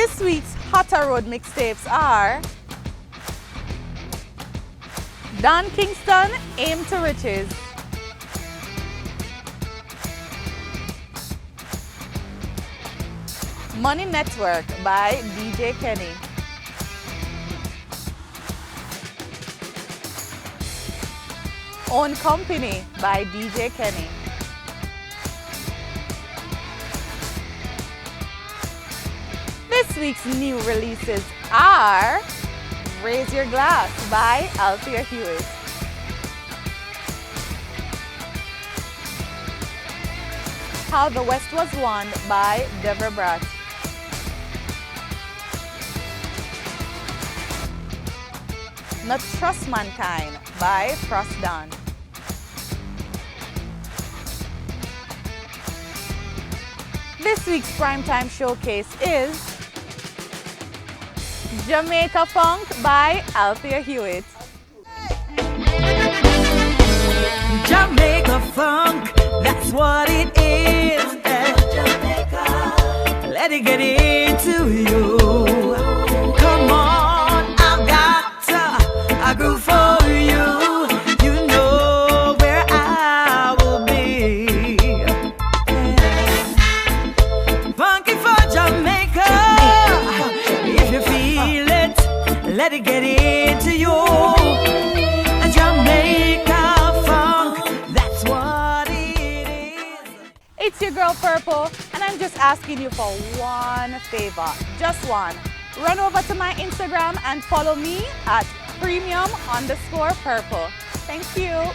This week's Hotter Road Mixtapes are Don Kingston, Aim to Riches, Money Network by DJ Kenny, Own Company by DJ Kenny, This week's new releases are Raise Your Glass by Althea Hewitt, How the West Was Won by Deborah Bratt, Not Trust Mankind by Frost Don, This week's primetime showcase is Jamaica Funk by Althea Hewitt, Jamaica funk, that's what it is. Let it get into you. Come on, I've got a groove for you. You know where I will be. Funky for Jamaica. If you feel it, let it get into you. Jamaica funk, that's what it is. It's your girl Purple, and I'm just asking you for one favor, just one. Run over to my Instagram and follow me at premium_purple. Thank you.